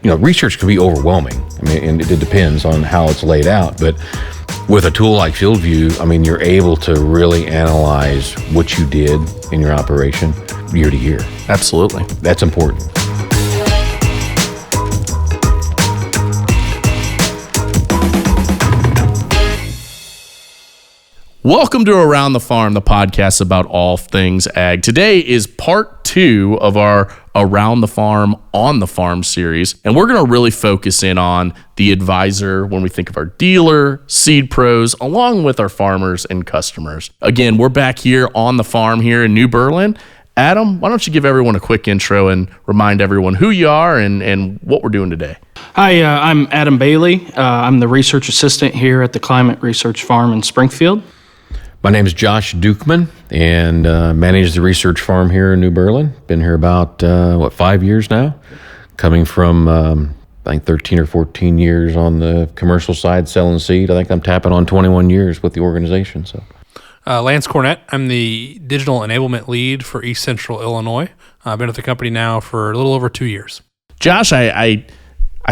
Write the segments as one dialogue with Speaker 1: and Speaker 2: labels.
Speaker 1: research can be overwhelming. I mean, and it depends on how it's laid out. But with a tool like FieldView, I mean, you're able to really analyze what you did in your operation year to year.
Speaker 2: Absolutely.
Speaker 1: That's important.
Speaker 2: Welcome to Around the Farm, the podcast about all things ag. Today is part 2 of our Around the Farm, on the Farm series, and we're going to really focus in on the advisor when we think of our dealer, seed pros, along with our farmers and customers. Again, we're back here on the farm here in New Berlin. Adam, why don't you give everyone a quick intro and remind everyone who you are and what we're doing today?
Speaker 3: Hi, I'm Adam Bailey. I'm the research assistant here at the Climate Research Farm in Springfield.
Speaker 1: My name is Josh Dukeman, and manage the research farm here in New Berlin. Been here about, 5 years now? Coming from, I think 13 or 14 years on the commercial side selling seed. I think I'm tapping on 21 years with the organization. So,
Speaker 4: Lantz Cornett. I'm the digital enablement lead for East Central Illinois. I've been at the company now for a little over 2 years.
Speaker 2: Josh, I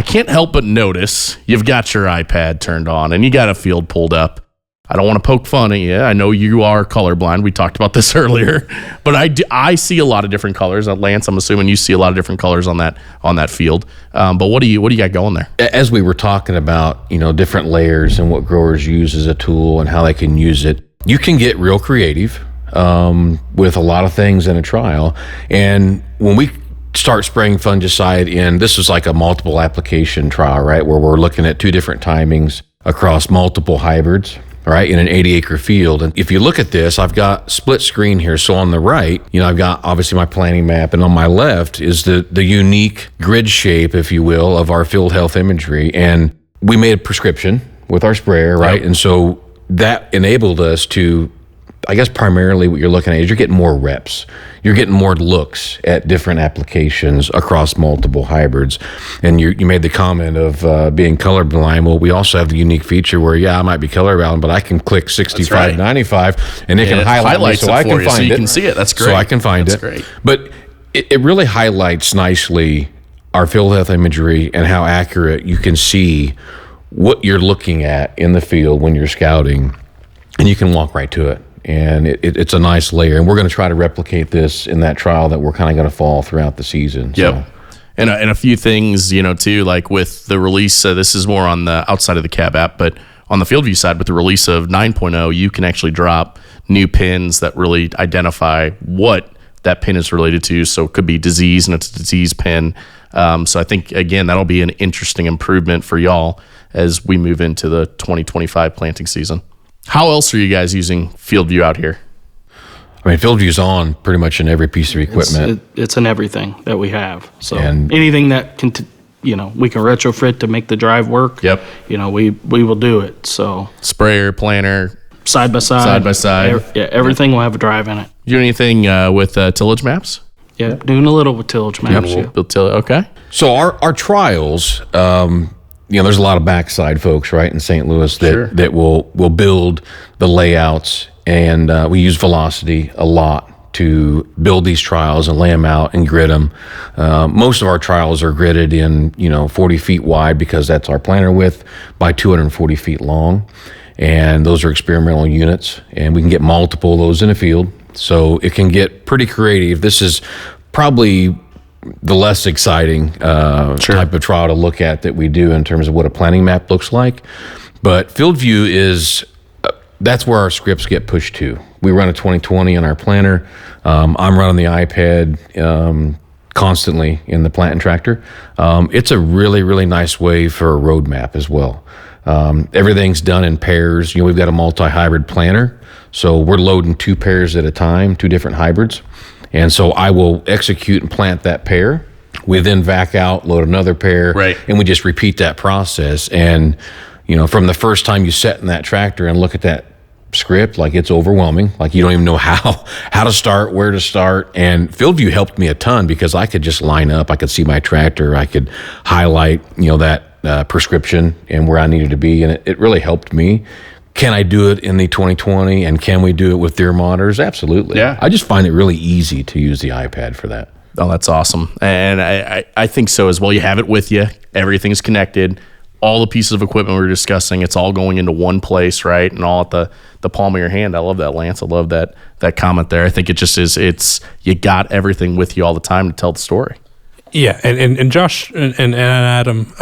Speaker 2: can't help but notice you've got your iPad turned on and you got a field pulled up. I don't want to poke fun at you. I know you are colorblind. We talked about this earlier, but I see a lot of different colors. Lance, I'm assuming you see a lot of different colors on that field. But what do you got going there?
Speaker 1: As we were talking about, different layers and what growers use as a tool and how they can use it, you can get real creative with a lot of things in a trial. And when we start spraying fungicide in, this is like a multiple application trial, right? Where we're looking at 2 different timings across multiple hybrids. Right, in an 80-acre field. And if you look at this, I've got split screen here. So on the right, I've got obviously my planting map, and on my left is the unique grid shape, if you will, of our field health imagery. And we made a prescription with our sprayer, right? Yep. And so that enabled us to, I guess primarily what you're looking at is you're getting more reps. You're getting more looks at different applications across multiple hybrids. And you made the comment of being colorblind. Well, we also have the unique feature where, I might be colorblind, but I can click 65, 95, and it can highlight me so I can find it.
Speaker 2: So you can see it. That's great.
Speaker 1: So I can find it.
Speaker 2: That's great.
Speaker 1: But it really highlights nicely our field health imagery and how accurate you can see what you're looking at in the field when you're scouting, and you can walk right to it. And it's a nice layer, and we're going to try to replicate this in that trial that we're kind of going to fall throughout the season.
Speaker 2: Yep.
Speaker 1: So.
Speaker 2: And a few things, too, like with the release, this is more on the outside of the cab app, but on the FieldView side, with the release of 9.0, you can actually drop new pins that really identify what that pin is related to. So it could be disease, and it's a disease pin. So I think, again, that'll be an interesting improvement for y'all as we move into the 2025 planting season. How else are you guys using FieldView out here?
Speaker 1: I mean, FieldView's on pretty much in every piece of equipment.
Speaker 3: It's in everything that we have. So
Speaker 1: and
Speaker 3: anything that can, we can retrofit to make the drive work.
Speaker 2: Yep.
Speaker 3: We will do it. So
Speaker 2: sprayer, planter,
Speaker 3: side by side. Everything will have a drive in it.
Speaker 2: You do anything with tillage maps?
Speaker 3: Yeah, doing a little with tillage maps.
Speaker 2: Yep. Okay.
Speaker 1: So our trials. There's a lot of backside folks, right, in St. Louis that will build the layouts, and we use velocity a lot to build these trials and lay them out and grid them. Most of our trials are gridded in 40 feet wide because that's our planter width by 240 feet long, and those are experimental units, and we can get multiple of those in a field, so it can get pretty creative. This is probably the less exciting type of trial to look at that we do in terms of what a planting map looks like. But FieldView is, that's where our scripts get pushed to. We run a 2020 on our planter. I'm running the iPad constantly in the planting tractor. It's a really, really nice way for a roadmap as well. Everything's done in pairs. We've got a multi-hybrid planter, so we're loading 2 pairs at a time, 2 different hybrids. And so I will execute and plant that pair. We then vac out, load another pair,
Speaker 2: right,
Speaker 1: and we just repeat that process. And, from the first time you set in that tractor and look at that script, like it's overwhelming. Like you don't even know how to start, where to start. And FieldView helped me a ton because I could just line up. I could see my tractor. I could highlight, that prescription and where I needed to be. And it really helped me. Can I do it in the 2020, and can we do it with Deer monitors? Absolutely.
Speaker 2: Yeah.
Speaker 1: I just find it really easy to use the iPad for that.
Speaker 2: Oh, that's awesome. And I think so as well. You have it with you. Everything's connected. All the pieces of equipment we were discussing, it's all going into one place, right? And all at the palm of your hand. I love that, Lance. I love that comment there. I think it just is, you got everything with you all the time to tell the story.
Speaker 4: Yeah, and Josh and Adam,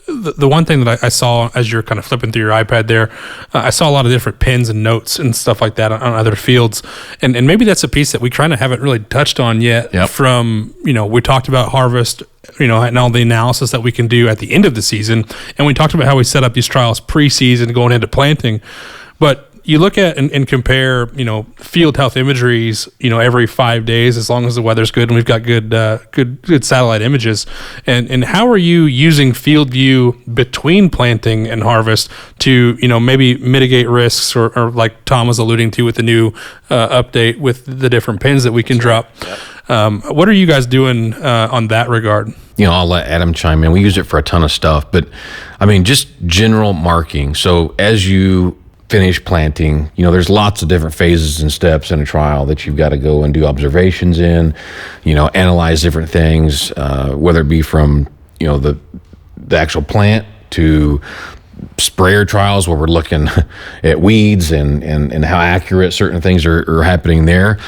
Speaker 4: the one thing that I saw as you're kind of flipping through your iPad there, I saw a lot of different pins and notes and stuff like that on other fields. And maybe that's a piece that we kind of haven't really touched on yet.
Speaker 2: Yep.
Speaker 4: From, we talked about harvest, and all the analysis that we can do at the end of the season. And we talked about how we set up these trials pre-season going into planting. But you look at and compare, field health imageries, every 5 days, as long as the weather's good and we've got good satellite images. And how are you using FieldView between planting and harvest to, maybe mitigate risks or like Tom was alluding to with the new update with the different pins that we can drop? Yep. What are you guys doing on that regard?
Speaker 1: I'll let Adam chime in. We use it for a ton of stuff, but just general marking. So as you finish planting, there's lots of different phases and steps in a trial that you've got to go and do observations in, analyze different things, whether it be from, the actual plant to sprayer trials where we're looking at weeds and how accurate certain things are happening there.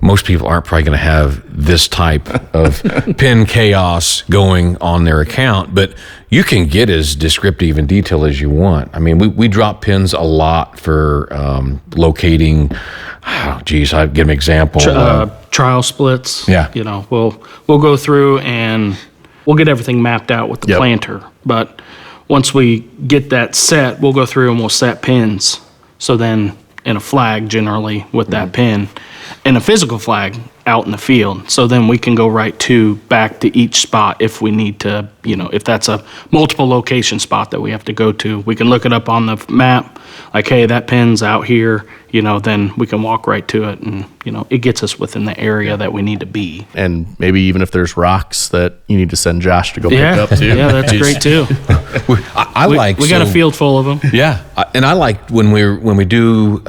Speaker 1: Most people aren't probably going to have this type of pin chaos going on their account, but you can get as descriptive and detailed as you want. We drop pins a lot for locating. I'll give an example.
Speaker 3: Trial splits.
Speaker 1: Yeah.
Speaker 3: We'll go through and we'll get everything mapped out with the planter. But once we get that set, we'll go through and we'll set pins. So then in a flag generally with that pin, and a physical flag out in the field. So then we can go back to each spot if we need to, if that's a multiple location spot that we have to go to. We can look it up on the map, like, hey, that pin's out here, then we can walk right to it and, it gets us within the area that we need to be.
Speaker 2: And maybe even if there's rocks that you need to send Josh to go pick up too.
Speaker 3: Yeah, that's great too. We got a field full of them.
Speaker 1: Yeah, and I like when we do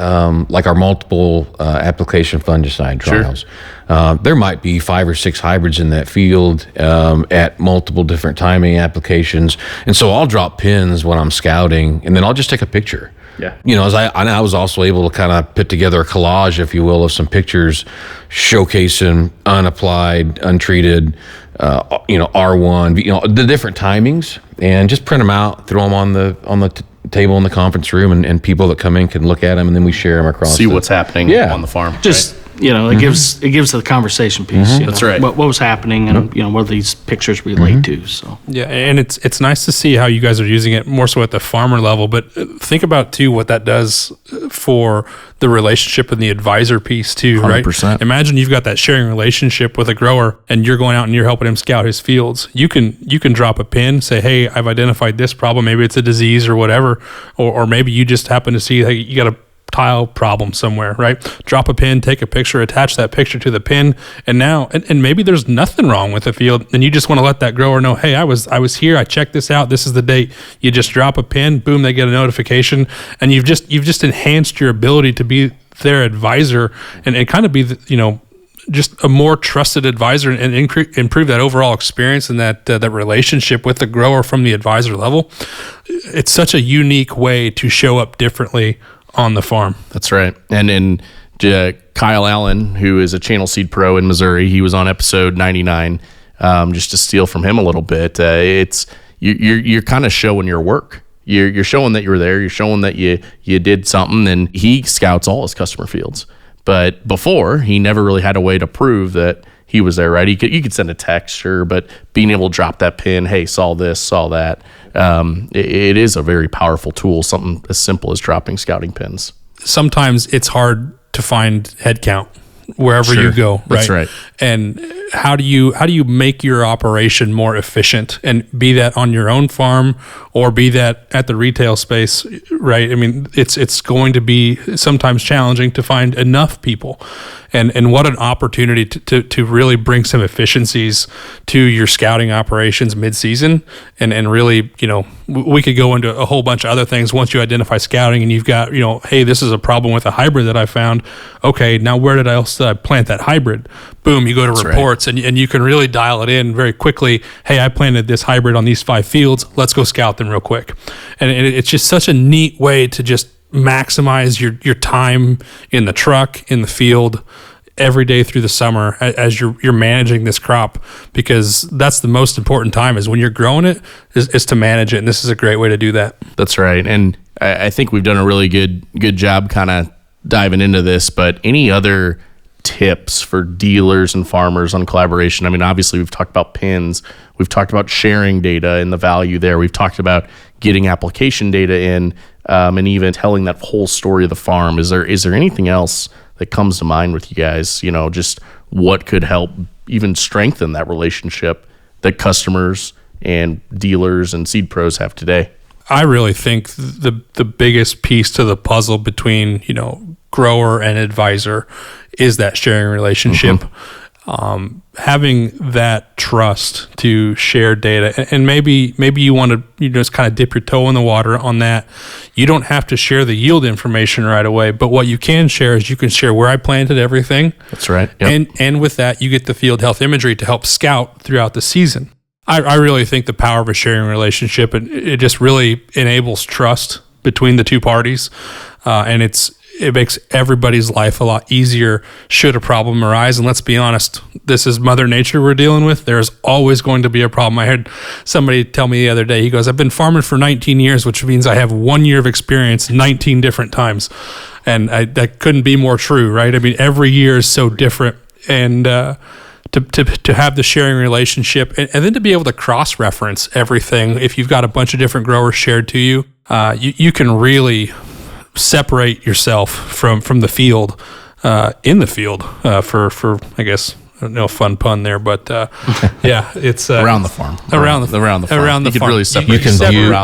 Speaker 1: like our multiple application fungicide trials. Sure. There might be 5 or 6 hybrids in that field at multiple different timing applications, and so I'll drop pins when I'm scouting, and then I'll just take a picture.
Speaker 2: Yeah.
Speaker 1: As I was also able to kind of put together a collage, if you will, of some pictures showcasing unapplied, untreated, R1, the different timings, and just print them out, throw them on the table in the conference room, and people that come in can look at them, and then we share them across.
Speaker 2: See what's happening on the farm.
Speaker 3: Just it gives the conversation piece.
Speaker 2: That's right.
Speaker 3: What was happening, and what these pictures relate to. So
Speaker 4: yeah, and it's nice to see how you guys are using it more so at the farmer level. But think about too what that does for the relationship and the advisor piece too,
Speaker 2: 100%.
Speaker 4: Right? Imagine you've got that sharing relationship with a grower, and you're going out and you're helping him scout his fields. You can drop a pin, say, hey, I've identified this problem. Maybe it's a disease or whatever, or maybe you just happen to see, hey, you got a tile problem somewhere, right? Drop a pin, take a picture, attach that picture to the pin, and now, and maybe there's nothing wrong with the field, and you just want to let that grower know, hey, I was here, I checked this out, this is the date. You just drop a pin, boom, they get a notification, and you've just enhanced your ability to be their advisor and kind of be just a more trusted advisor and improve that overall experience and that relationship with the grower from the advisor level. It's such a unique way to show up differently on the farm.
Speaker 2: That's right. And Kyle Allen, who is a channel seed pro in Missouri, he was on episode 99. Just to steal from him a little bit, you're kind of showing your work. You're showing that you were there. You're showing that you did something. And he scouts all his customer fields. But before, he never really had a way to prove that he was there, right? You could send a text, sure, but being able to drop that pin, hey, saw this, saw that, it is a very powerful tool, something as simple as dropping scouting pins.
Speaker 4: Sometimes it's hard to find head count wherever you go, right?
Speaker 2: That's right.
Speaker 4: And how do you make your operation more efficient and be that on your own farm or be that at the retail space, right? I mean, it's going to be sometimes challenging to find enough people, and what an opportunity to really bring some efficiencies to your scouting operations mid-season and really, we could go into a whole bunch of other things once you identify scouting and you've got, hey, this is a problem with a hybrid that I found. Okay, now where did I plant that hybrid? Boom, you go to That's reports right. and you can really dial it in very quickly. Hey, I planted this hybrid on these 5 fields. Let's go scout them real quick. And it's just such a neat way to just maximize your time in the truck, in the field, every day through the summer as you're managing this crop, because that's the most important time is when you're growing it is to manage it. And this is a great way to do that.
Speaker 2: That's right. And I think we've done a really good job kind of diving into this, but any other tips for dealers and farmers on collaboration? I mean, obviously we've talked about pins, we've talked about sharing data and the value there. We've talked about getting application data in, and even telling that whole story of the farm. Is there anything else that comes to mind with you guys, just what could help even strengthen that relationship that customers and dealers and seed pros have today?
Speaker 4: I really think the biggest piece to the puzzle between, grower and advisor is that sharing relationship. Mm-hmm. Having that trust to share data, and maybe you want to just kind of dip your toe in the water on that. You don't have to share the yield information right away, but what you can share is you can share where I planted everything.
Speaker 2: That's right. Yep.
Speaker 4: And with that, you get the field health imagery to help scout throughout the season. I really think the power of a sharing relationship, and it just really enables trust between the two parties, and it makes everybody's life a lot easier should a problem arise. And let's be honest, this is Mother Nature we're dealing with. There's always going to be a problem. I heard somebody tell me the other day, he goes, I've been farming for 19 years, which means I have 1 year of experience 19 different times. And that couldn't be more true, right? I mean, every year is so different. And to have the sharing relationship and then to be able to cross-reference everything. If you've got a bunch of different growers shared to you, you can really separate yourself from the field, in the field, for I guess, no fun pun there, but yeah, it's
Speaker 2: around the farm.
Speaker 4: Around the farm.
Speaker 2: You can really separate.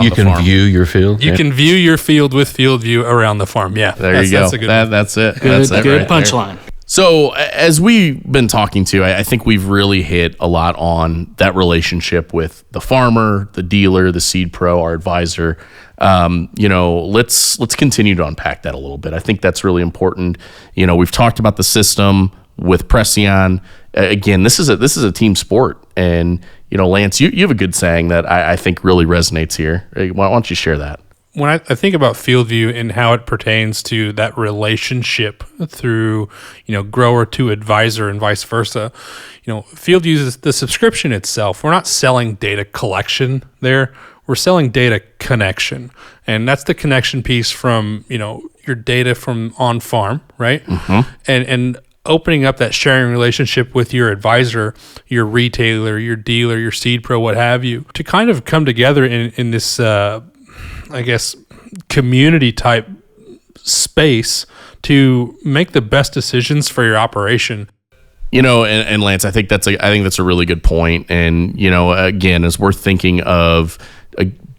Speaker 1: You can view your field.
Speaker 4: You can view your field with FieldView around the farm. Yeah,
Speaker 2: there you go. That's a good
Speaker 3: that's it. Good punchline.
Speaker 2: So as we've been talking to, I think we've really hit a lot on that relationship with the farmer, the dealer, the seed pro, our advisor. Let's continue to unpack that a little bit. I think that's really important. We've talked about the system with Preceon. Again, this is a team sport, and Lance, you have a good saying that I think really resonates here. Why don't you share that?
Speaker 4: When I think about FieldView and how it pertains to that relationship through, grower to advisor and vice versa, FieldView is the subscription itself. We're not selling data collection there. We're selling data connection. And that's the connection piece from, your data from on farm, right? Mm-hmm. And opening up that sharing relationship with your advisor, your retailer, your dealer, your seed pro, what have you, to kind of come together in this, I guess, community type space to make the best decisions for your operation.
Speaker 2: And Lance, I think that's a really good point. And, again, as we're thinking of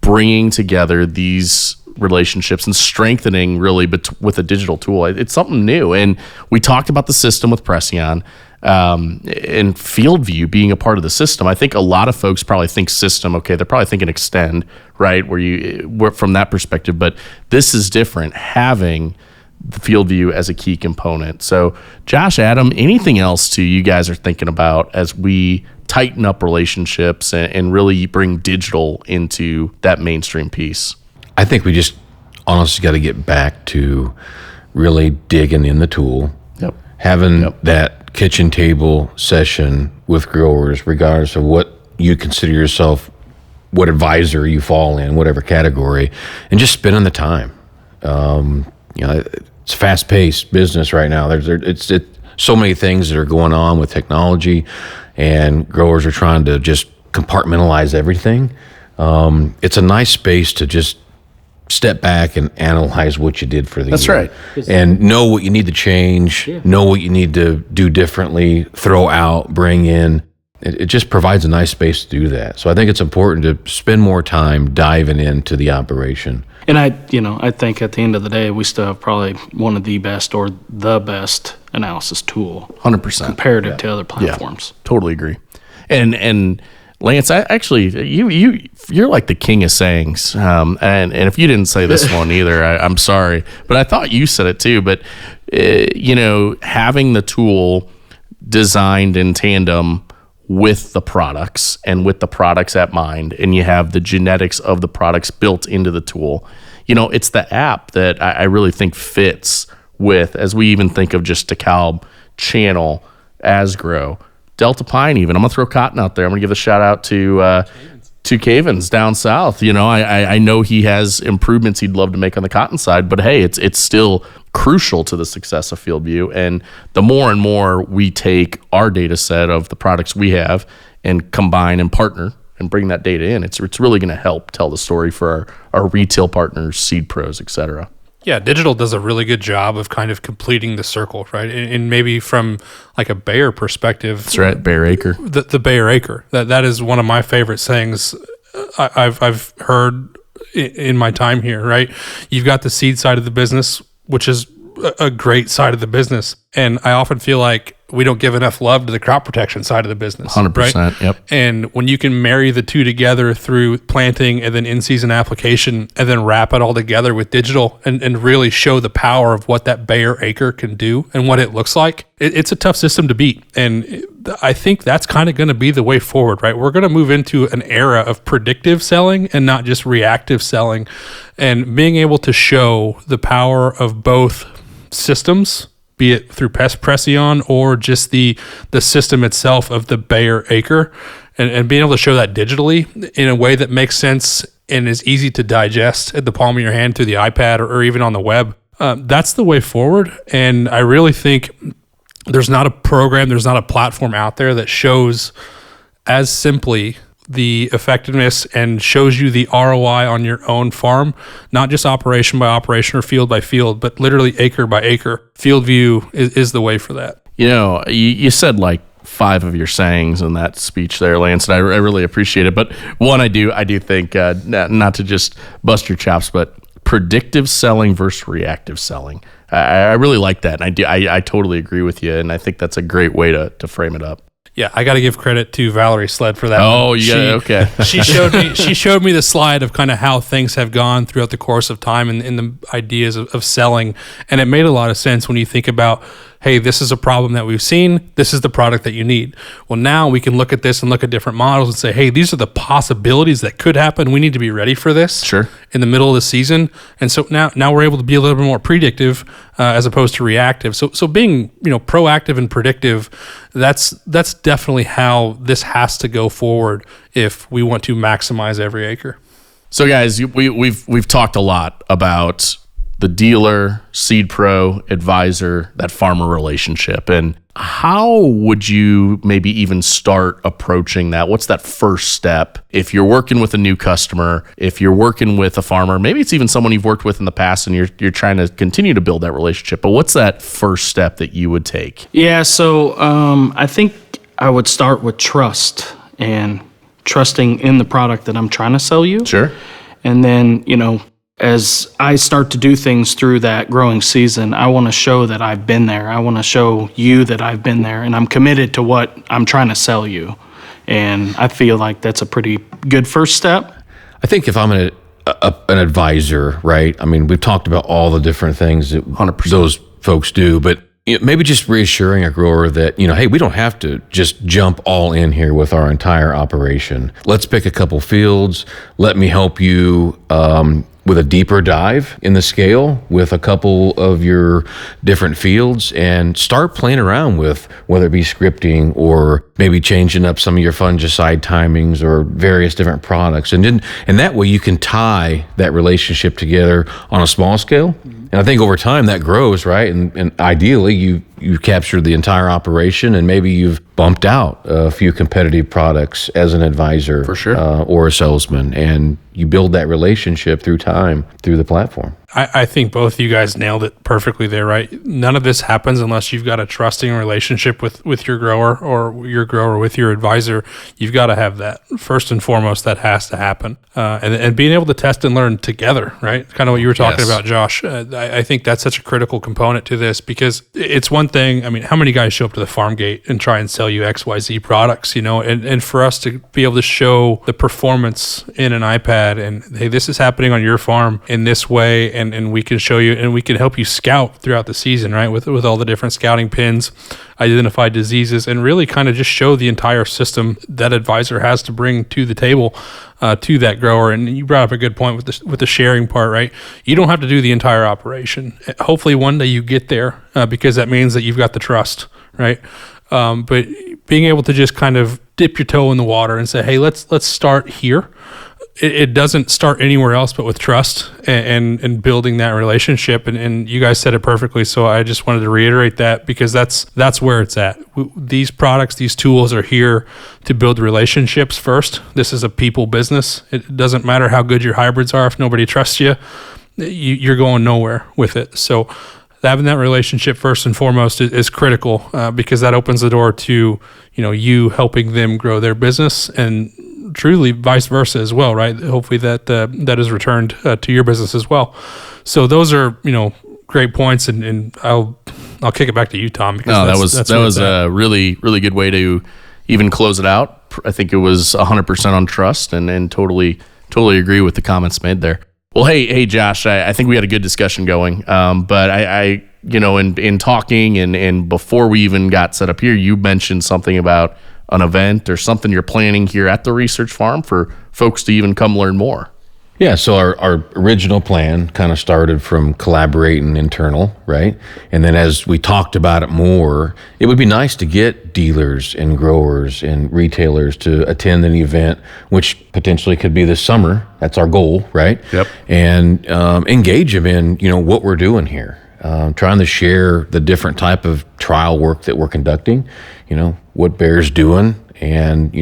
Speaker 2: bringing together these relationships and strengthening really with a digital tool, it's something new. And we talked about the system with Preceon, and FieldView being a part of the system. I think a lot of folks probably think system, okay, they're probably thinking extend, right, where you work from that perspective, but this is different, having the FieldView as a key component. So Josh, Adam, anything else you guys are thinking about as we tighten up relationships and really bring digital into that mainstream piece?
Speaker 1: I think we just honestly got to get back to really digging in the tool, having that kitchen table session with growers, regardless of what you consider yourself, what advisor you fall in, whatever category, and just spending the time. It's fast-paced business right now. It's so many things that are going on with technology, and growers are trying to just compartmentalize everything. It's a nice space to just step back and analyze what you did for the year.
Speaker 2: That's right.
Speaker 1: And know what you need to change, know what you need to do differently, throw out, bring in. It just provides a nice space to do that. So I think it's important to spend more time diving into the operation.
Speaker 3: And I think at the end of the day, we still have probably one of the best or the best analysis tool.
Speaker 2: 100%.
Speaker 3: Comparative to other platforms.
Speaker 2: Yeah, totally agree. And Lance, you're like the king of sayings. And if you didn't say this one either, I'm sorry, but I thought you said it too. But having the tool designed in tandem with the products and with the products at mind, and you have the genetics of the products built into the tool. It's the app that I really think fits with, as we even think of just DeKalb, Channel, Asgrow, Delta Pine even. I'm going to throw Cotton out there. I'm going to give a shout out to Cavens down south. I know he has improvements he'd love to make on the cotton side, but hey, it's still crucial to the success of FieldView. And the more and more we take our data set of the products we have and combine and partner and bring that data in, it's really going to help tell the story for our retail partners, seed pros, et cetera.
Speaker 4: Yeah, digital does a really good job of kind of completing the circle, right? And maybe from like a Bayer perspective.
Speaker 2: That's right, Bayer Acre.
Speaker 4: The Bayer Acre. That is one of my favorite sayings I've heard in my time here, right? You've got the seed side of the business, which is a great side of the business. And I often feel like we don't give enough love to the crop protection side of the business.
Speaker 2: 100%,
Speaker 4: right?
Speaker 2: Yep.
Speaker 4: And when you can marry the two together through planting and then in-season application and then wrap it all together with digital and really show the power of what that Bayer Acre can do and what it looks like, it's a tough system to beat. And I think that's kind of going to be the way forward, right? We're going to move into an era of predictive selling and not just reactive selling, and being able to show the power of both systems, be it through Pest Pression or just the system itself of the Bayer Acre, and being able to show that digitally in a way that makes sense and is easy to digest at the palm of your hand through the iPad or even on the web. That's the way forward. And I really think there's not a program, there's not a platform out there that shows as simply the effectiveness and shows you the ROI on your own farm, not just operation by operation or field by field, but literally acre by acre. FieldView is the way for that.
Speaker 2: You said like 5 of your sayings in that speech there, Lance, and I really appreciate it. But one, I do think, not to just bust your chops, but predictive selling versus reactive selling. I really like that, and I totally agree with you, and I think that's a great way to frame it up.
Speaker 4: Yeah, I got to give credit to Valerie Sled for that.
Speaker 2: Oh, yeah, okay.
Speaker 4: She showed me the slide of kind of how things have gone throughout the course of time and the ideas of selling, and it made a lot of sense when you think about, hey, this is a problem that we've seen. This is the product that you need. Well, now we can look at this and look at different models and say, hey, these are the possibilities that could happen. We need to be ready for this.
Speaker 2: Sure. In
Speaker 4: the middle of the season. And so now we're able to be a little bit more predictive as opposed to reactive. So being proactive and predictive, that's definitely how this has to go forward if we want to maximize every acre.
Speaker 2: So guys, we've talked a lot about the dealer, seed pro, advisor, that farmer relationship. And how would you maybe even start approaching that? What's that first step? If you're working with a new customer, if you're working with a farmer, maybe it's even someone you've worked with in the past and you're trying to continue to build that relationship. But what's that first step that you would take?
Speaker 3: Yeah, so I think I would start with trust and trusting in the product that I'm trying to sell you.
Speaker 2: Sure.
Speaker 3: And then, as I start to do things through that growing season, I want to show that I've been there. I want to show you that I've been there, and I'm committed to what I'm trying to sell you. And I feel like that's a pretty good first step.
Speaker 1: I think if I'm an advisor, right? I mean, we've talked about all the different things that
Speaker 2: 100%.
Speaker 1: Those folks do, but maybe just reassuring a grower that, hey, we don't have to just jump all in here with our entire operation. Let's pick a couple fields. Let me help you with a deeper dive in the scale with a couple of your different fields and start playing around with whether it be scripting or maybe changing up some of your fungicide timings or various different products. And that way you can tie that relationship together on a small scale. And I think over time that grows, right? And ideally you've captured the entire operation and maybe you've bumped out a few competitive products as an advisor.
Speaker 2: For sure.
Speaker 1: Or a salesman. And you build that relationship through time, through the platform.
Speaker 4: I think both of you guys nailed it perfectly there, right? None of this happens unless you've got a trusting relationship with your grower or your grower with your advisor. You've got to have that. First and foremost, that has to happen. And being able to test and learn together, right? Kind of what you were talking about, Josh. I think that's such a critical component to this because it's one thing, I mean, how many guys show up to the farm gate and try and sell you XYZ products, and for us to be able to show the performance in an iPad and, hey, this is happening on your farm in this way, and we can show you, and we can help you scout throughout the season, right, with all the different scouting pins, identify diseases, and really kind of just show the entire system that advisor has to bring to the table to that grower. And you brought up a good point with the sharing part, right? You don't have to do the entire operation. Hopefully one day you get there because that means that you've got the trust, right? But being able to just kind of dip your toe in the water and say, hey, let's start here. It doesn't start anywhere else but with trust and building that relationship. And you guys said it perfectly. So I just wanted to reiterate that because that's where it's at. These products, these tools are here to build relationships first. This is a people business. It doesn't matter how good your hybrids are. If nobody trusts you, you're going nowhere with it. So having that relationship first and foremost is critical because that opens the door to, you helping them grow their business and truly vice versa as well, right? Hopefully that is returned to your business as well. So those are, great points, and I'll kick it back to you, Tom. Because
Speaker 2: that was a really, really good way to even close it out. I think it was 100% on trust, and totally agree with the comments made there. Well, hey, Josh, I think we had a good discussion going, but I in talking and before we even got set up here, you mentioned something about an event or something you're planning here at the research farm for folks to even come learn more.
Speaker 1: Yeah, so our original plan kind of started from collaborating internal, right? And then as we talked about it more, it would be nice to get dealers and growers and retailers to attend an event, which potentially could be this summer. That's our goal, right?
Speaker 2: Yep.
Speaker 1: And engage them in, what we're doing here. Trying to share the different type of trial work that we're conducting, what Baer's doing, and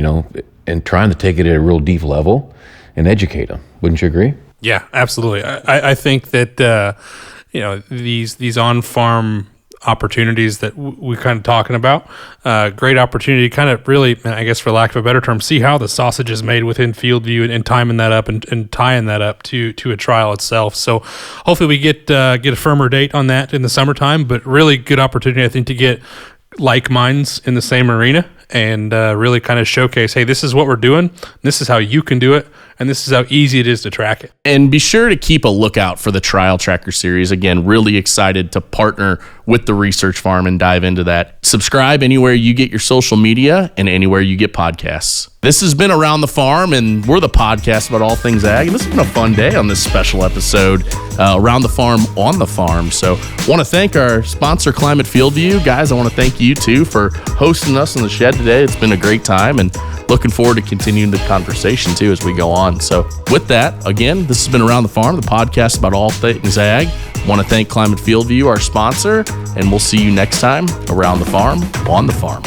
Speaker 1: trying to take it at a real deep level and educate them. Wouldn't you agree?
Speaker 4: Yeah, absolutely. I think that these on-farm opportunities that we're kind of talking about, great opportunity to kind of really, I guess for lack of a better term, see how the sausage is made within FieldView and timing that up and tying that up to a trial itself. So hopefully we get a firmer date on that in the summertime, but really good opportunity, I think, to get like minds in the same arena and really kind of showcase, hey, this is what we're doing, this is how you can do it, and this is how easy it is to track it.
Speaker 2: And be sure to keep a lookout for the Trial Tracker series. Again, really excited to partner with the Research Farm and dive into that. Subscribe anywhere you get your social media and anywhere you get podcasts. This has been Around the Farm, and we're the podcast about all things ag. And this has been a fun day on this special episode, Around the Farm on the Farm. So want to thank our sponsor, Climate FieldView. Guys, I want to thank you, too, for hosting us in the shed today. It's been a great time, and looking forward to continuing the conversation, too, as we go on. So with that, again, this has been Around the Farm, the podcast about all things ag. Want to thank Climate FieldView, our sponsor, and we'll see you next time around the farm, on the farm.